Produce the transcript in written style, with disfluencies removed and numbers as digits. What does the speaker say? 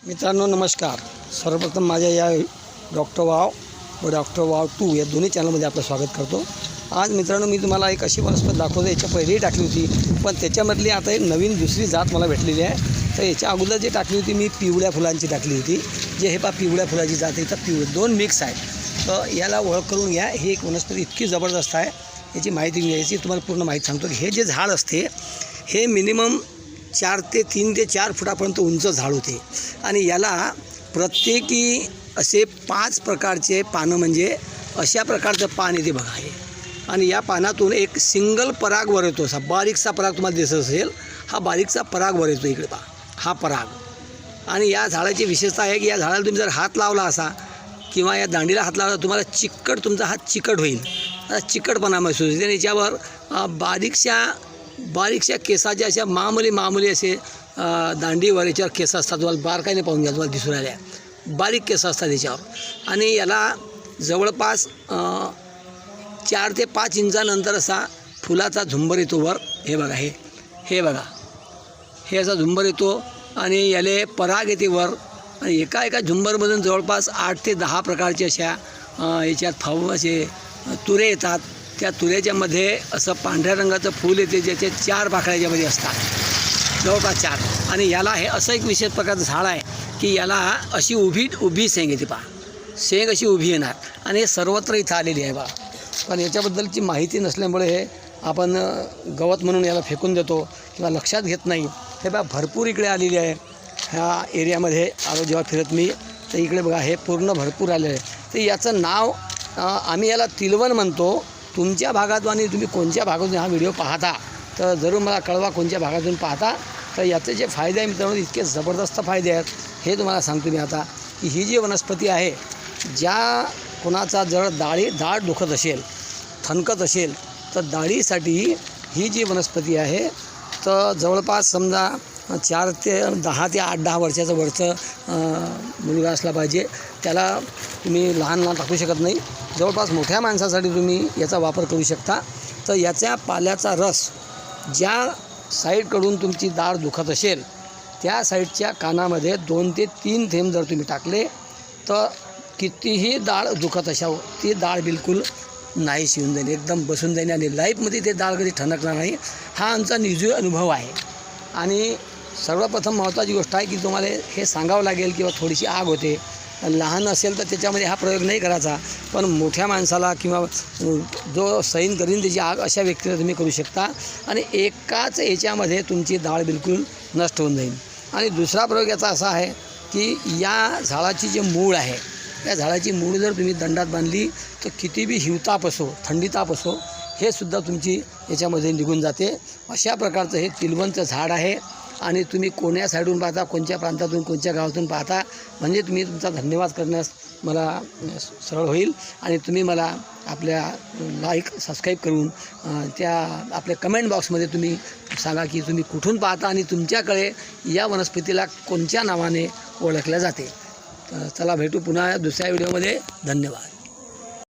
मित्रांनो नमस्कार. सर्वप्रथम माझ्या या डॉक्टर वाव व डॉक्टर वाव 2 या दोन्ही चॅनलमध्ये आपलं स्वागत करतो. आज मित्रांनो मी तुम्हाला एक अशी वनस्पती दाखवतो. याच्या पहिलेही टाकली होती, पण त्याच्यामधली आता एक नवीन दुसरी जात मला भेटलेली आहे. तर याच्या अगोदर जी टाकली होती मी पिवळ्या फुलांची टाकली होती. जे हे पिवळ्या फुलाची जात आहे, तर पिवळे दोन मिक्स आहेत. तर याला ओळख करून घ्या. ही एक वनस्पती इतकी जबरदस्त आहे. याची माहिती घ्यायची तुम्हाला पूर्ण माहिती सांगतो की हे जे झाड असते हे मिनिमम 3 ते 4 फुटापर्यंत उंच झाड होते आणि याला प्रत्येकी असे 5 प्रकारचे पानं, म्हणजे अशा प्रकारचं पान येते बघा हे. आणि या पानातून एक सिंगल पराग वर येतो. असा बारीकसा पराग तुम्हाला दिसत असेल. हा बारीकसा पराग वर येतो. इकडे पहा, हा पराग. आणि या झाडाची विशेषता आहे की या झाडाला तुम्ही जर हात लावला असा किंवा या दांडीला हात लावला तुमचा हात चिकट होईल. चिकटपणा महसूस होईल. आणि याच्यावर बारीकशा केसाच्या अशा मामूली असे दांडीवर याच्यावर केस असतात. तुम्हाला बारकाईने पाहून घ्या, तुम्हाला दिसून राहिल्या बारीक केस असतात याच्यावर. आणि याला जवळपास 4 ते 5 इंचानंतर असा फुलाचा झुंबर येतो वर. हे बघा, हे बघा, हे असा झुंबर येतो आणि याले पराग येते वर. आणि एका झुंबरमधून जवळपास 8 ते 10 प्रकारचे अशा याच्यात असे तुरे येतात. त्या तुऱ्याच्यामध्ये असं पांढऱ्या रंगाचं फूल येते, ज्याचे 4 पाकळ्या याच्यामध्ये असतात, जवळपास 4. आणि याला हे असं एक विशेष प्रकारचं झाड आहे की याला अशी उभी शेंग येते. पहा, शेंग अशी उभी येणार. आणि हे सर्वत्र इथं आलेली आहे बा. पण याच्याबद्दलची माहिती नसल्यामुळे हे आपण गवत म्हणून याला फेकून देतो किंवा लक्षात घेत नाही. हे बघा भरपूर इकडे आलेली आहे. ह्या एरियामध्ये आलो जेव्हा फिरत मी, तर इकडे बघा हे पूर्ण भरपूर आलेलं आहे. तर याचं नाव आम्ही याला तिलवन म्हणतो. तुमच्या भागातून आणि तुम्ही कोणत्या भागातून हा व्हिडिओ पाहता तर जरूर मला कळवा कोणत्या भागातून पाहता. तर याचे जे फायदे आहे मित्रांनो, इतके जबरदस्त फायदे आहेत हे तुम्हाला सांगतो मी आता. की ही जी वनस्पती आहे, ज्या कोणाचा जर दाढ दुखत असेल, थनकत असेल, तर दाढीसाठी ही जी वनस्पती आहे तर जवळपास समजा 10 ते 8 वर्षाचं मुलगा असला पाहिजे. त्याला तुम्ही लहान टाकू शकत नाही. जवळपास मोठ्या माणसासाठी तुम्ही याचा वापर करू शकता. तर याच्या पाल्याचा रस ज्या साईडकडून तुमची दाढ दुखत असेल त्या साईडच्या कानामध्ये 2 ते 3 थेंब जर तुम्ही टाकले तर कितीही दाढ दुखत असावं ती दाढ बिलकुल नाही शिवून जाईल, एकदम बसून जाईल. आणि लाईफमध्ये ते दाढ कधी ठणकणार नाही. हा आमचा निजी अनुभव आहे. आणि सर्वप्रथम महत्त्वाची गोष्ट आहे की तुम्हाला हे सांगावं लागेल किंवा थोडीशी आग होते. लहान असेल तर त्याच्यामध्ये हा प्रयोग नाही करायचा, पण मोठ्या माणसाला किंवा जो सैन करीन त्याची आग अशा व्यक्तीला तुम्ही करू शकता. आणि एकाच याच्यामध्ये तुमची दाढ बिलकुल नष्ट होऊन जाईल. आणि दुसरा प्रयोग याचा असा आहे की या झाडाची जे मूळ आहे, या झाडाची मूळ जर तुम्ही दंडात बांधली तर किती बी हिवताप असो, थंडीताप असो, हे सुद्धा तुमची याच्यामध्ये निघून जाते. अशा प्रकारचं हे तिलवनचं झाड आहे. आणि तुम्ही कोण्या साईडून पाहता, कोणत्या प्रांतातून, कोणत्या गावातून पाहता, म्हणजे तुम्ही तुमचा धन्यवाद करण्यास मला सरळ होईल. आणि तुम्ही मला आपल्या सबस्क्राईब करून त्या आपल्या कमेंट बॉक्समध्ये तुम्ही सांगा की तुम्ही कुठून पाहता आणि तुमच्याकडे या वनस्पतीला कोणत्या नावाने ओळखल्या जाते. तर चला भेटू पुन्हा दुसऱ्या व्हिडिओमध्ये. धन्यवाद.